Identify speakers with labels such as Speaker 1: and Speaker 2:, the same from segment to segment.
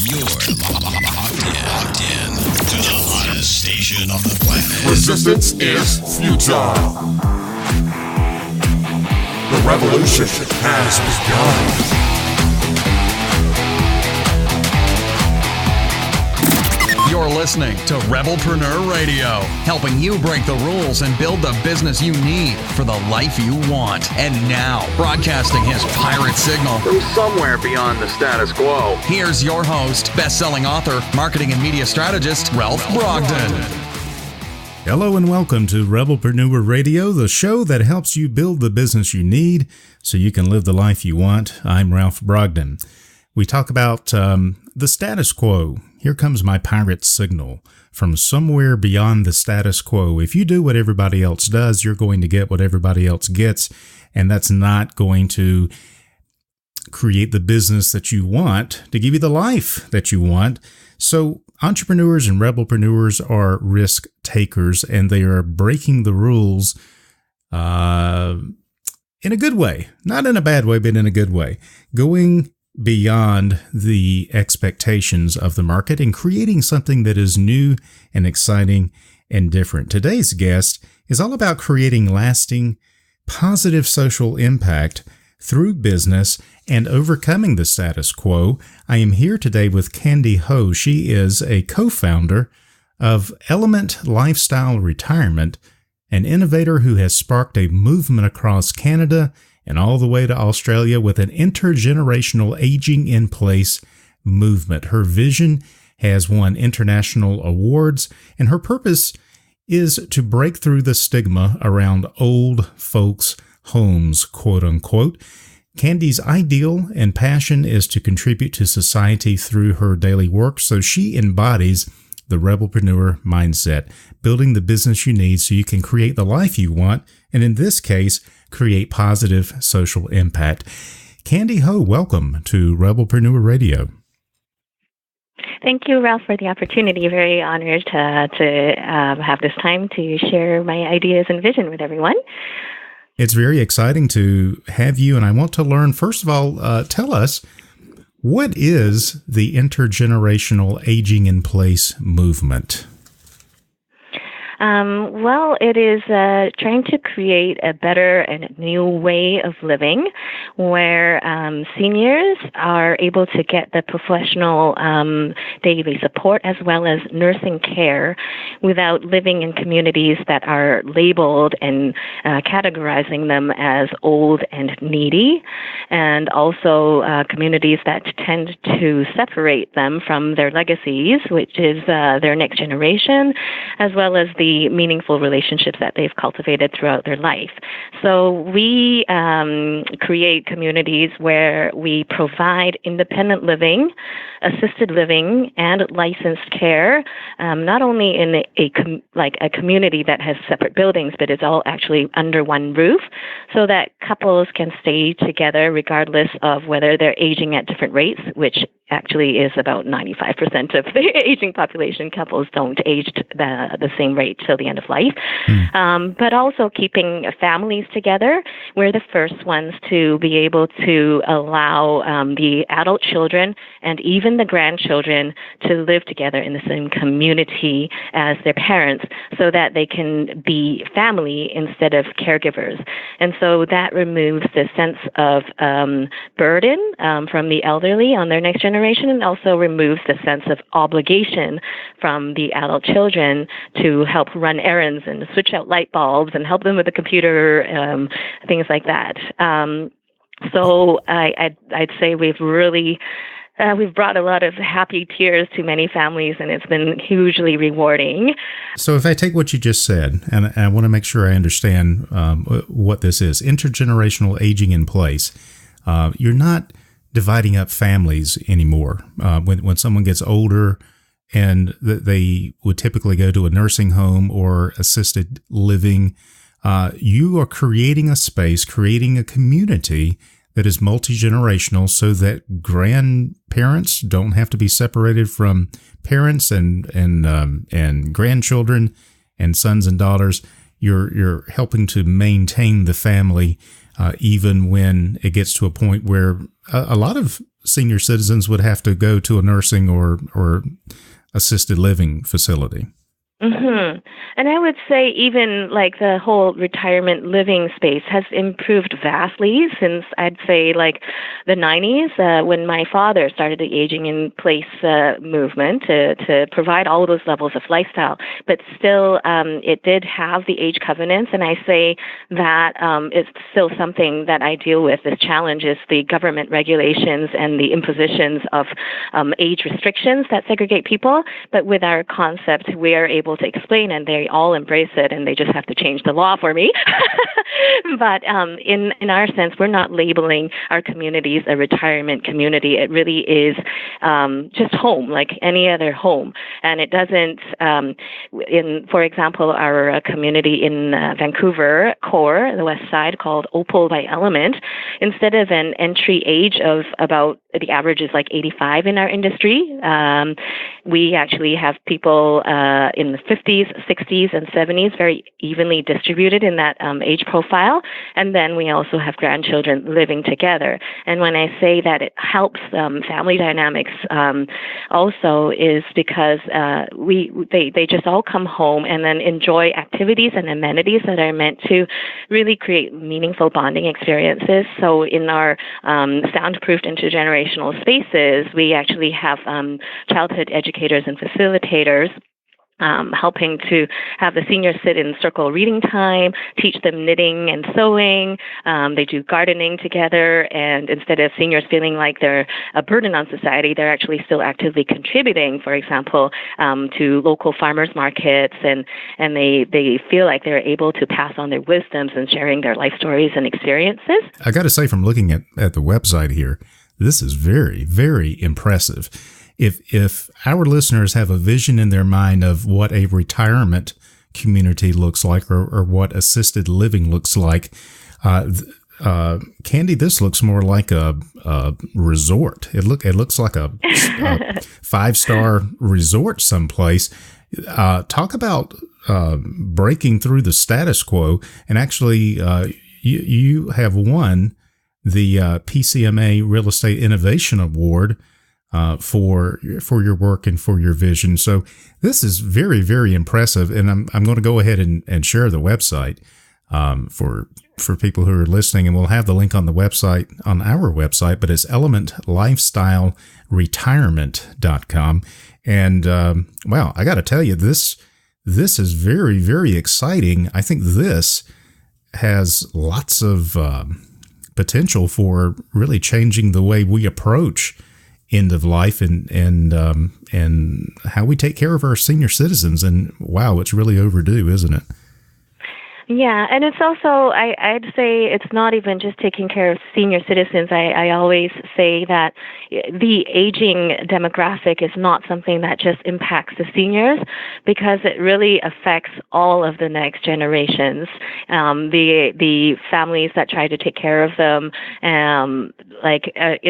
Speaker 1: You're locked in to the hottest station on the planet.
Speaker 2: Resistance is futile. The revolution has begun.
Speaker 3: You're listening to Rebelpreneur Radio, helping you break the rules and build the business you need for the life you want. And now, broadcasting his pirate signal
Speaker 4: from somewhere beyond the status quo,
Speaker 3: here's your host, best-selling author, marketing and media strategist, Ralph Brogden.
Speaker 5: Hello and welcome to Rebelpreneur Radio, the show that helps you build the business you need so you can live the life you want. I'm Ralph Brogden. We talk about the status quo. Here comes my pirate signal from somewhere beyond the status quo. If you do what everybody else does, you're going to get what everybody else gets, and that's not going to create the business that you want, to give you the life that you want. So entrepreneurs and rebelpreneurs are risk takers, and they are breaking the rules in a good way, not in a bad way, but in a good way, going beyond the expectations of the market and creating something that is new and exciting and different. Today's guest is all about creating lasting, positive social impact through business and overcoming the status quo. I am here today with Candy Ho. She is a co-founder of Element Lifestyle Retirement, an innovator who has sparked a movement across Canada and all the way to Australia with an intergenerational aging in place movement. Her vision has won international awards, and her purpose is to break through the stigma around old folks' homes, quote unquote. Candy's ideal and passion is to contribute to society through her daily work, so she embodies the Rebelpreneur mindset, building the business you need so you can create the life you want, and in this case, create positive social impact. Candy Ho, welcome to Rebelpreneur Radio.
Speaker 6: Thank you, Ralph, for the opportunity. Very honored to have this time to share my ideas and vision with everyone.
Speaker 5: It's very exciting to have you, and I want to learn, first of all, tell us, what is the intergenerational aging in place movement?
Speaker 6: Well, it is trying to create a better and new way of living where seniors are able to get the professional daily support as well as nursing care without living in communities that are labeled and categorizing them as old and needy, and also communities that tend to separate them from their legacies, which is their next generation, as well as the meaningful relationships that they've cultivated throughout their life. So we create communities where we provide independent living, assisted living, and licensed care, not only in a community that has separate buildings, but it's all actually under one roof, so that couples can stay together regardless of whether they're aging at different rates, which actually is about 95% of the aging population. Couples don't age the same rate till the end of life. But also keeping families together. We're the first ones to be able to allow the adult children and even the grandchildren to live together in the same community as their parents so that they can be family instead of caregivers. And so that removes the sense of burden from the elderly on their next generation, and also removes the sense of obligation from the adult children to help run errands and switch out light bulbs and help them with the computer, things like that. So I'd say we've brought a lot of happy tears to many families, and it's been hugely rewarding.
Speaker 5: So if I take what you just said, and I want to make sure I understand what this is, intergenerational aging in place, you're not dividing up families anymore. When someone gets older and they would typically go to a nursing home or assisted living, you are creating a space, creating a community that is multi-generational so that grandparents don't have to be separated from parents and grandchildren and sons and daughters. You're helping to maintain the family even when it gets to a point where a lot of senior citizens would have to go to a nursing or assisted living facility.
Speaker 6: Mm-hmm. And I would say even like the whole retirement living space has improved vastly since I'd say like the 90s when my father started the aging in place movement to provide all of those levels of lifestyle. But still, it did have the age covenants. And I say that it's still something that I deal with. This challenge is the government regulations and the impositions of age restrictions that segregate people. But with our concept, we are able to explain, and they all embrace it, and they just have to change the law for me. But in our sense, we're not labeling our communities a retirement community. It really is just home, like any other home. And it doesn't, for example, our community in Vancouver core, the west side, called Opal by Element, instead of an entry age of about, the average is like 85 in our industry, we actually have people in the 50s, 60s, and 70s, very evenly distributed in that age profile. And then we also have grandchildren living together. And when I say that it helps family dynamics also is because they just all come home and then enjoy activities and amenities that are meant to really create meaningful bonding experiences. So in our soundproofed intergenerational spaces, we actually have childhood educators and facilitators helping to have the seniors sit in circle reading time, teach them knitting and sewing. They do gardening together, and instead of seniors feeling like they're a burden on society, they're actually still actively contributing, for example, to local farmers markets, and they feel like they're able to pass on their wisdoms and sharing their life stories and experiences.
Speaker 5: I got to say, from looking at the website here, this is very, very impressive. If our listeners have a vision in their mind of what a retirement community looks like or what assisted living looks like, Candy, this looks more like a resort. It looks like a 5-star resort someplace. Talk about breaking through the status quo, and actually you have won the PCMA Real Estate Innovation Award for your work and for your vision. So this is very, very impressive. And I'm going to go ahead and share the website for people who are listening, and we'll have the link on the website, on our website, but it's elementlifestyleretirement.com. And wow, I got to tell you, this is very, very exciting. I think this has lots of potential for really changing the way we approach end of life and how we take care of our senior citizens. And wow, it's really overdue, isn't it?
Speaker 6: Yeah, and it's also, I'd say it's not even just taking care of senior citizens. I always say that the aging demographic is not something that just impacts the seniors, because it really affects all of the next generations. The families that try to take care of them, in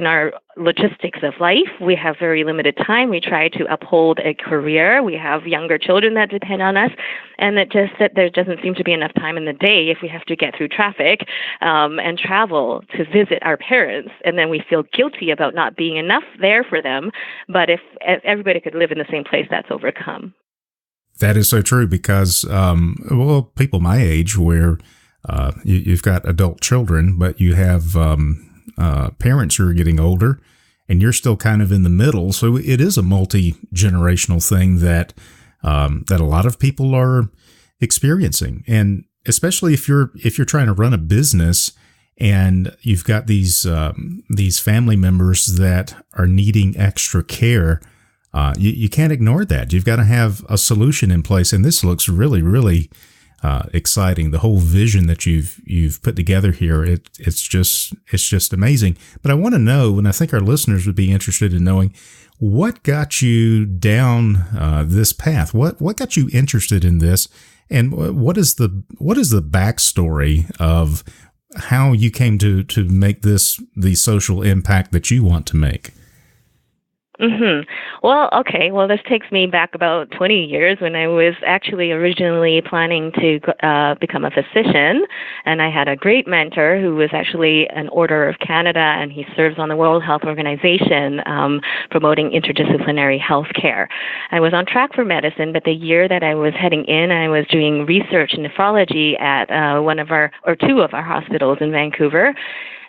Speaker 6: our logistics of life, we have very limited time. We try to uphold a career. We have younger children that depend on us, and there doesn't seem to be enough time in the day if we have to get through traffic and travel to visit our parents, and then we feel guilty about not being enough there for them. But if everybody could live in the same place, that's overcome.
Speaker 5: That is so true, because people my age, where you've got adult children, but you have parents who are getting older, and you're still kind of in the middle. So it is a multi-generational thing that a lot of people are experiencing. And especially if you're trying to run a business and you've got these family members that are needing extra care, you can't ignore that. You've got to have a solution in place. And this looks really, really exciting. The whole vision that you've put together here, it's just amazing. But I want to know, and I think our listeners would be interested in knowing, what got you down this path? What got you interested in this, and what is the backstory of how you came to make this the social impact that you want to make?
Speaker 6: Well, okay. Well, this takes me back about 20 years when I was actually originally planning to become a physician. And I had a great mentor who was actually an Order of Canada, and he serves on the World Health Organization promoting interdisciplinary healthcare. I was on track for medicine, but the year that I was heading in, I was doing research in nephrology at two of our hospitals in Vancouver.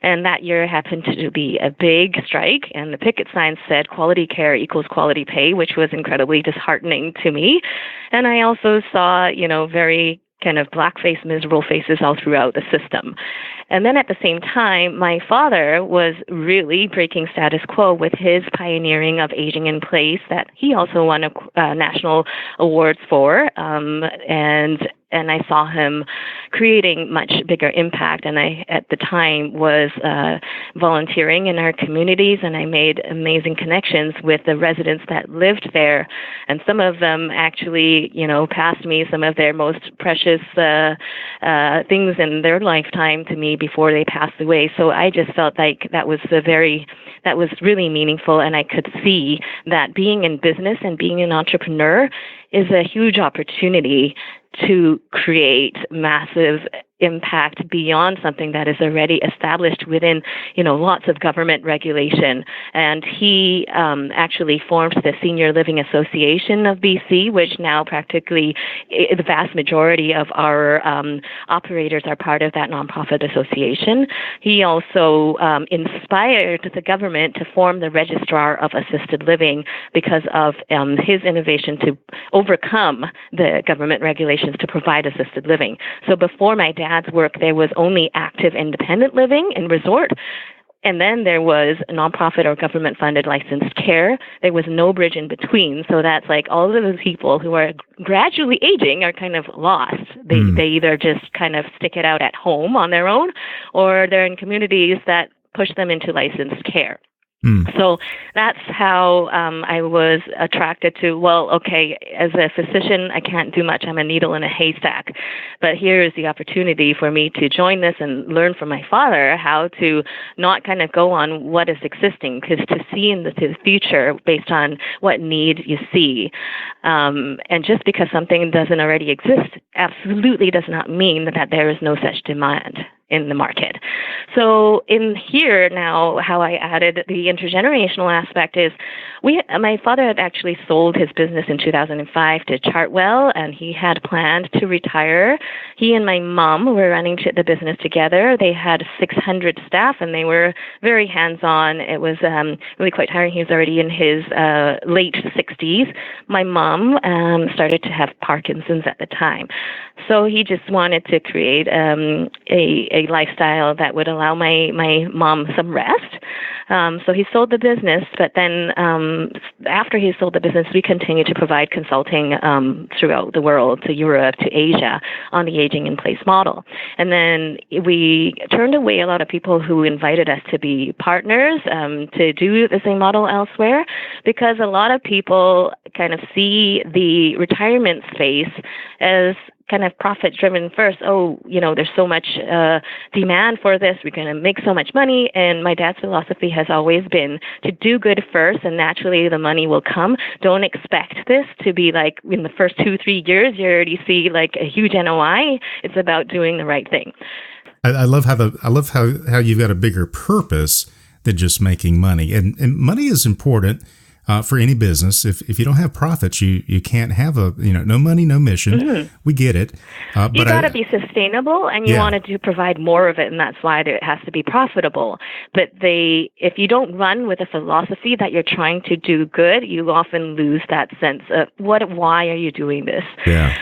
Speaker 6: And that year happened to be a big strike, and the picket signs said quality care equals quality pay, which was incredibly disheartening to me. And I also saw, very kind of black-faced, miserable faces all throughout the system. And then at the same time, my father was really breaking status quo with his pioneering of aging in place that he also won national awards for. And I saw him creating much bigger impact. And I, at the time, was volunteering in our communities, and I made amazing connections with the residents that lived there. And some of them actually, passed me some of their most precious things in their lifetime to me before they passed away. So I just felt like that was really meaningful, and I could see that being in business and being an entrepreneur is a huge opportunity to create massive impact beyond something that is already established within, lots of government regulation. And he actually formed the Senior Living Association of BC, which now practically the vast majority of our operators are part of that nonprofit association. He also inspired the government to form the Registrar of Assisted Living because of his innovation to overcome the government regulations to provide assisted living. So before my dad's work, there was only active independent living and resort. And then there was nonprofit or government-funded licensed care. There was no bridge in between. So that's like all of those people who are gradually aging are kind of lost. They either just kind of stick it out at home on their own, or they're in communities that push them into licensed care. So that's how I was attracted to, as a physician, I can't do much. I'm a needle in a haystack. But here is the opportunity for me to join this and learn from my father how to not kind of go on what is existing, because to see in the future based on what need you see. And just because something doesn't already exist absolutely does not mean that there is no such demand in the market. So in here now, how I added the intergenerational aspect is my father had actually sold his business in 2005 to Chartwell, and he had planned to retire. He and my mom were running the business together. They had 600 staff, and they were very hands-on. It was really quite tiring. He was already in his late 60s. My mom started to have Parkinson's at the time. So he just wanted to create a lifestyle that would allow my mom some rest. So he sold the business, but then after he sold the business, we continued to provide consulting throughout the world, to Europe, to Asia, on the aging in place model. And then we turned away a lot of people who invited us to be partners to do the same model elsewhere, because a lot of people kind of see the retirement space as kind of profit-driven first. There's so much demand for this. We're going to make so much money. And my dad's philosophy has always been to do good first, and naturally the money will come. Don't expect this to be like in the first 2-3 years, you already see like a huge NOI. It's about doing the right thing.
Speaker 5: I love how you've got a bigger purpose than just making money. And money is important for any business. If you don't have profits, you can't have no money, no mission. Mm-hmm. We get it. But
Speaker 6: you got to be sustainable, and you wanted to provide more of it, and that's why it has to be profitable. But if you don't run with a philosophy that you're trying to do good, you often lose that sense of why are you doing this?
Speaker 5: Yeah.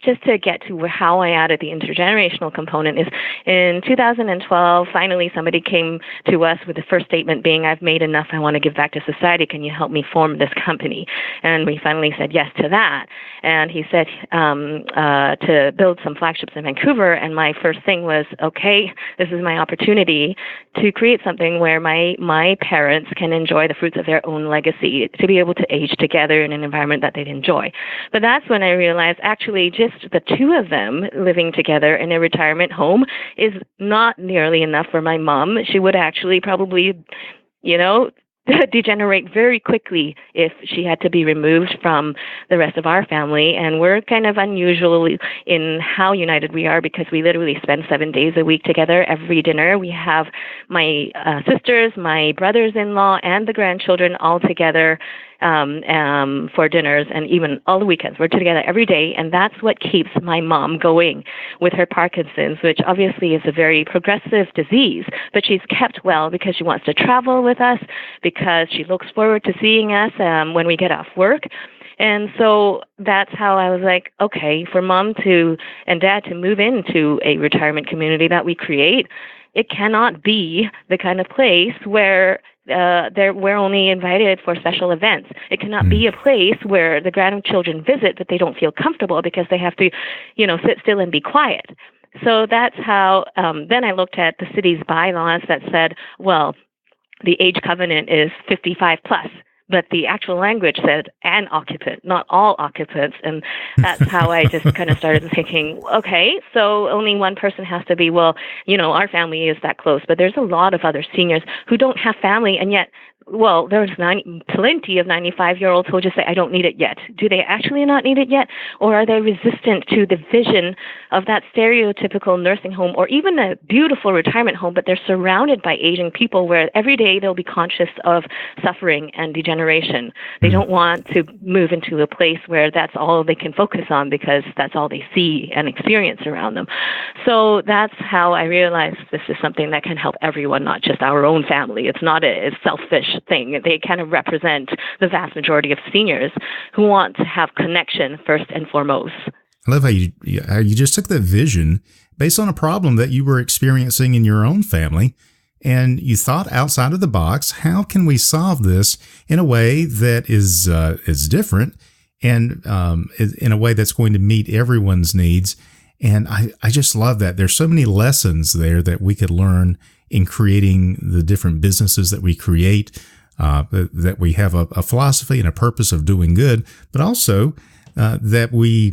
Speaker 6: Just to get to how I added the intergenerational component is in 2012, finally somebody came to us with the first statement being, I've made enough, I want to give back to society, can you help me form this company? And we finally said yes to that. And he said to build some flagships in Vancouver, and my first thing was, okay, this is my opportunity to create something where my parents can enjoy the fruits of their own legacy, to be able to age together in an environment that they'd enjoy. But that's when I realized actually just the two of them living together in a retirement home is not nearly enough for my mom. She would actually probably, degenerate very quickly if she had to be removed from the rest of our family. And we're kind of unusual in how united we are because we literally spend 7 days a week together every dinner. We have my sisters, my brothers-in-law, and the grandchildren all together for dinners, and even all the weekends. We're together every day, and that's what keeps my mom going with her Parkinson's, which obviously is a very progressive disease, but she's kept well because she wants to travel with us, because she looks forward to seeing us when we get off work. And so that's how I was like, okay, for mom and dad to move into a retirement community that we create, it cannot be the kind of place where we're only invited for special events. It cannot be a place where the grandchildren visit, but they don't feel comfortable because they have to, sit still and be quiet. So that's how, then I looked at the city's bylaws that said, well, the age covenant is 55 plus. But the actual language said an occupant, not all occupants. And that's how I just kind of started thinking, okay, so only one person has to be, our family is that close. But there's a lot of other seniors who don't have family, and yet, there's plenty of 95-year-olds who will just say, I don't need it yet. Do they actually not need it yet? Or are they resistant to the vision of that stereotypical nursing home or even a beautiful retirement home, but they're surrounded by aging people where every day they'll be conscious of suffering and degeneration. They don't want to move into a place where that's all they can focus on because that's all they see and experience around them. So that's how I realized this is something that can help everyone, not just our own family. It's not a selfish thing. They kind of represent the vast majority of seniors who want to have connection first and foremost.
Speaker 5: I love how you just took that vision based on a problem that you were experiencing in your own family, and you thought outside of the box. How can we solve this in a way that is different and in a way that's going to meet everyone's needs? And I just love that. There's so many lessons there that we could learn in creating the different businesses that we create, that we have a philosophy and a purpose of doing good, but also that we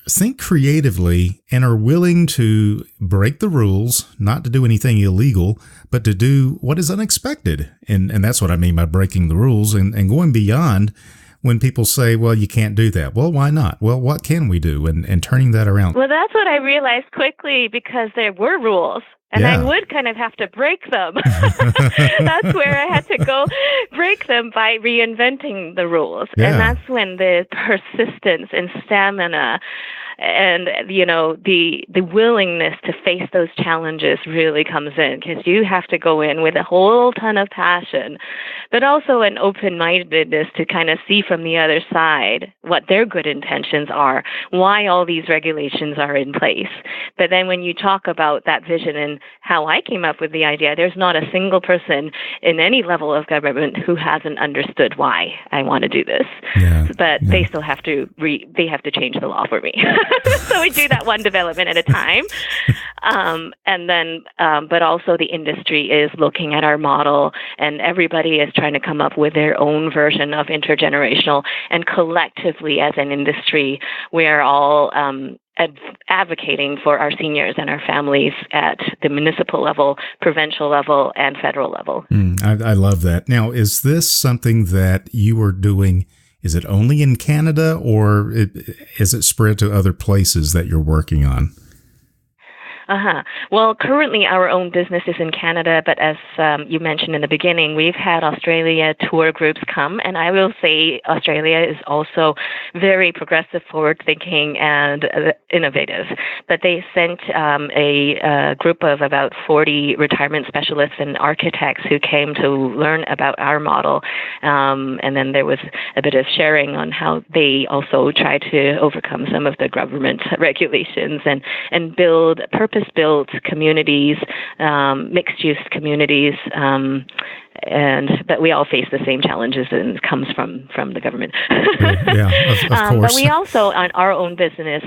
Speaker 5: think creatively and are willing to break the rules, not to do anything illegal, but to do what is unexpected. And that's what I mean by breaking the rules and going beyond. When people say, well, you can't do that. Well, why not? Well, what can we do? And turning that around.
Speaker 6: Well, that's what I realized quickly because there were rules. And I would kind of have to break them. That's where I had to go break them by reinventing the rules. Yeah. And that's when the persistence and stamina and, the willingness to face those challenges really comes in, because you have to go in with a whole ton of passion, but also an open-mindedness to kind of see from the other side what their good intentions are, why all these regulations are in place. But then when you talk about that vision and how I came up with the idea, there's not a single person in any level of government who hasn't understood why I want to do this. Yeah. But they still have to change the law for me. So we do that one development at a time. And then, but also the industry is looking at our model, and everybody is trying to come up with their own version of intergenerational. And collectively, as an industry, we are all advocating for our seniors and our families at the municipal level, provincial level, and federal level.
Speaker 5: I love that. Now, is this something that you are doing? Is it only in Canada, or is it spread to other places that you're working on?
Speaker 6: Well, currently our own business is in Canada, but as you mentioned in the beginning, we've had Australia tour groups come, and I will say Australia is also very progressive, forward-thinking, and innovative. But they sent a group of about 40 retirement specialists and architects who came to learn about our model, and then there was a bit of sharing on how they also try to overcome some of the government regulations and build purpose-built communities, mixed-use communities, but we all face the same challenges, and it comes from the government. Of course. But we also, on our own business,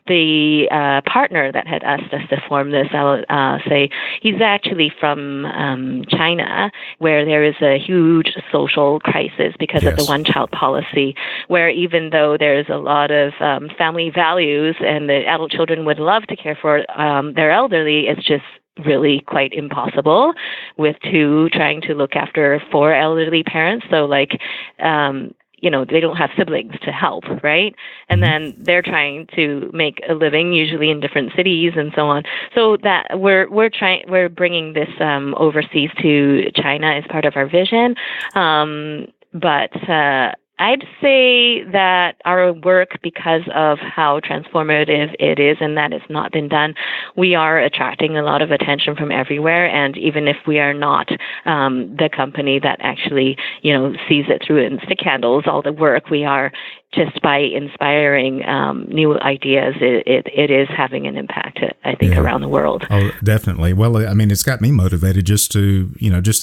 Speaker 6: the partner that had asked us to form this, I'll say, he's actually from China, where there is a huge social crisis because of the one-child policy, where even though there's a lot of family values and the adult children would love to care for their elderly, it's just really quite impossible with two trying to look after four elderly parents. So like, they don't have siblings to help, right? And then they're trying to make a living, usually in different cities and so on. So that we're bringing this overseas to China as part of our vision. But I'd say that our work, because of how transformative it is and that it's not been done, we are attracting a lot of attention from everywhere. And even if we are not the company that actually, sees it through and stick handles all the work, we are just by inspiring new ideas, it is having an impact, I think, around the world.
Speaker 5: Oh, definitely. Well, I mean, it's got me motivated just to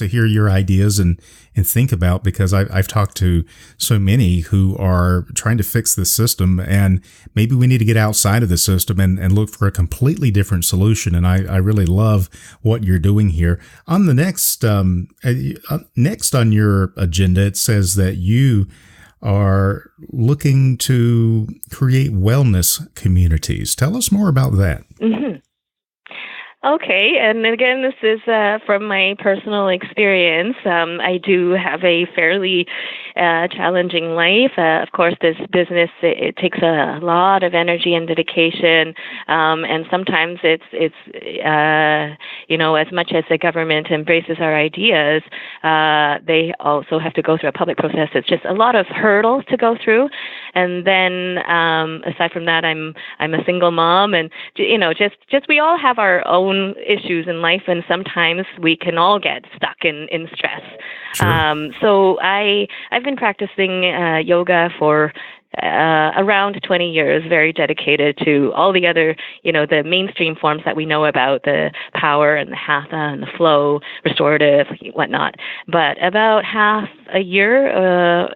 Speaker 5: hear your ideas and think about, because I've talked to so many who are trying to fix the system, and maybe we need to get outside of the system and look for a completely different solution. And I really love what you're doing here. On the next on your agenda, it says that you are looking to create wellness communities. Tell us more about that.
Speaker 6: Mm-hmm. Okay, and again, this is from my personal experience. I do have a fairly challenging life. Of course, this business, it takes a lot of energy and dedication, and sometimes it's as much as the government embraces our ideas, they also have to go through a public process. It's just a lot of hurdles to go through. And then aside from that, I'm a single mom, and just we all have our own issues in life, and sometimes we can all get stuck in stress.
Speaker 5: Sure.
Speaker 6: So I've been practicing yoga for around 20 years, very dedicated to all the other, the mainstream forms that we know about, the power and the hatha and the flow, restorative, whatnot. But about half a year,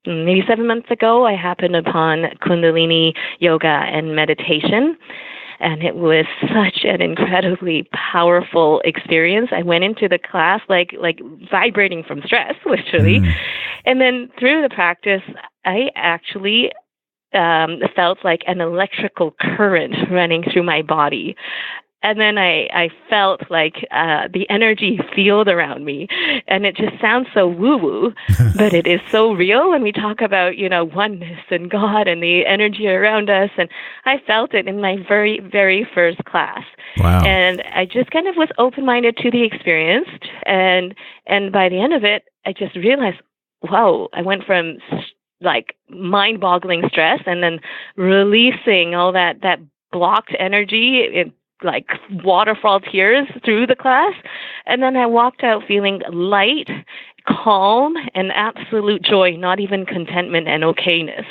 Speaker 6: maybe 7 months ago, I happened upon Kundalini yoga and meditation. And it was such an incredibly powerful experience. I went into the class like vibrating from stress, literally. And then through the practice, I actually felt like an electrical current running through my body. And then I felt like the energy field around me. And it just sounds so woo-woo, but it is so real when we talk about, oneness and God and the energy around us. And I felt it in my very, very first class.
Speaker 5: Wow.
Speaker 6: And I just kind of was open-minded to the experience. And by the end of it, I just realized, wow, I went from like mind-boggling stress and then releasing all that blocked energy like waterfall tears through the class. And then I walked out feeling light, calm, and absolute joy, not even contentment and okayness.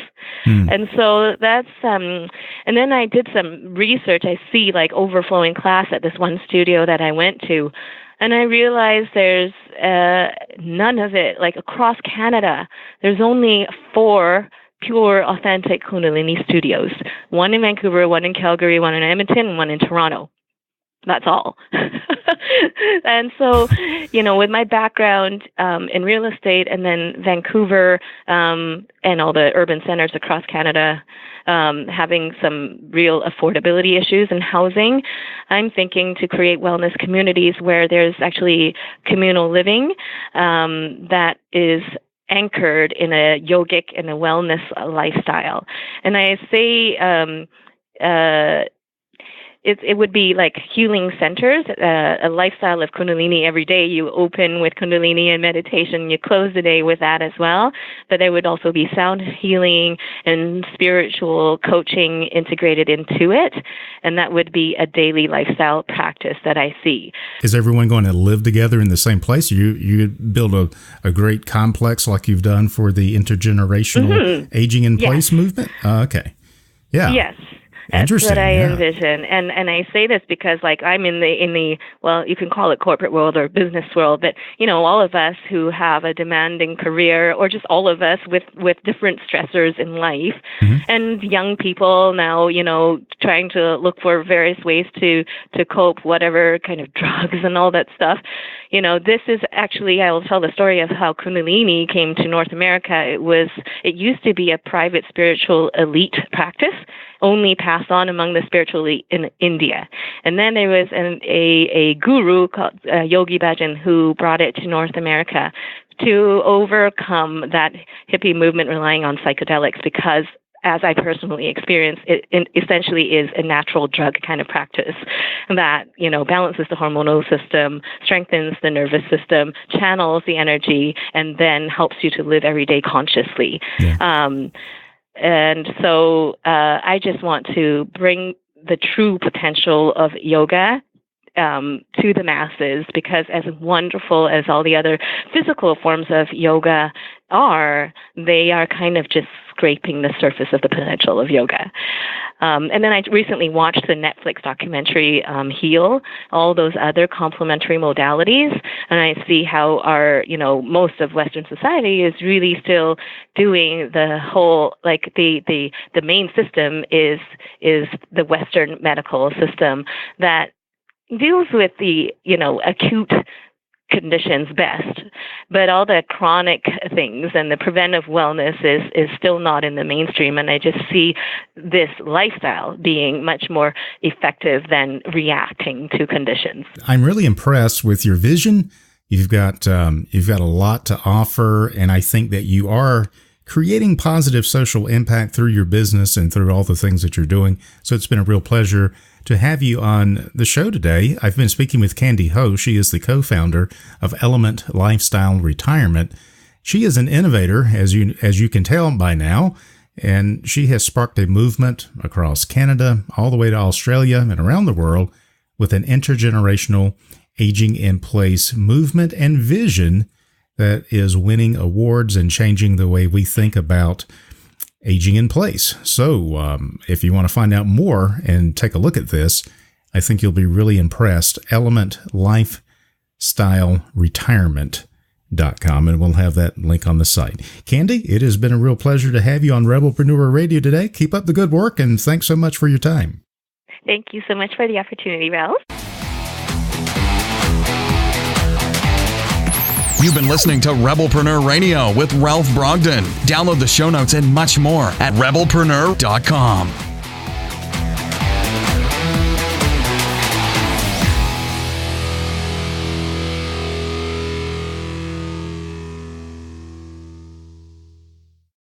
Speaker 6: And so that's, and then I did some research. I see like overflowing class at this one studio that I went to. And I realized there's none of it, like across Canada, there's only 4 pure, authentic Kundalini studios. One in Vancouver, one in Calgary, one in Edmonton, and one in Toronto. That's all. And so, with my background in real estate and then Vancouver and all the urban centers across Canada, having some real affordability issues in housing, I'm thinking to create wellness communities where there's actually communal living that is anchored in a yogic and a wellness lifestyle. And I say it would be like healing centers, a lifestyle of Kundalini every day. You open with Kundalini and meditation, you close the day with that as well. But there would also be sound healing and spiritual coaching integrated into it. And that would be a daily lifestyle practice that I see.
Speaker 5: Is everyone going to live together in the same place? You build a great complex like you've done for the intergenerational aging in place movement? Okay. Yeah.
Speaker 6: Yes. That's what I envision. And I say this because like I'm in the well, you can call it corporate world or business world, but all of us who have a demanding career, or just all of us with different stressors in life, and young people now, trying to look for various ways to cope, whatever kind of drugs and all that stuff. This is actually, I will tell the story of how Kundalini came to North America. It used to be a private spiritual elite practice. Only pastors passed on among the spiritual elite in India. And then there was a guru called Yogi Bhajan who brought it to North America to overcome that hippie movement relying on psychedelics, because as I personally experienced, it essentially is a natural drug kind of practice that, balances the hormonal system, strengthens the nervous system, channels the energy, and then helps you to live every day consciously. Yeah. And so I just want to bring the true potential of yoga to the masses, because as wonderful as all the other physical forms of yoga are, they are kind of just scraping the surface of the potential of yoga. And then I recently watched the Netflix documentary Heal, all those other complementary modalities, and I see how our, most of Western society is really still doing the whole, like the main system is the Western medical system that deals with the, acute conditions best, but all the chronic things and the preventive wellness is still not in the mainstream. And I just see this lifestyle being much more effective than reacting to conditions.
Speaker 5: I'm really impressed with your vision. You've got a lot to offer, and I think that you are creating positive social impact through your business and through all the things that you're doing. So it's been a real pleasure to have you on the show today. I've been speaking with Candy Ho. She is the co-founder of Element Lifestyle Retirement. She is an innovator, as you can tell by now, and she has sparked a movement across Canada, all the way to Australia and around the world with an intergenerational aging in place movement and vision that is winning awards and changing the way we think about aging in place. So if you want to find out more and take a look at this, I think you'll be really impressed. ElementLifestyleRetirement.com, and we'll have that link on the site. Candy, it has been a real pleasure to have you on Rebelpreneur Radio today. Keep up the good work, and thanks so much for your time.
Speaker 6: Thank you so much for the opportunity, Ralph.
Speaker 3: You've been listening to Rebelpreneur Radio with Ralph Brogden. Download the show notes and much more at rebelpreneur.com.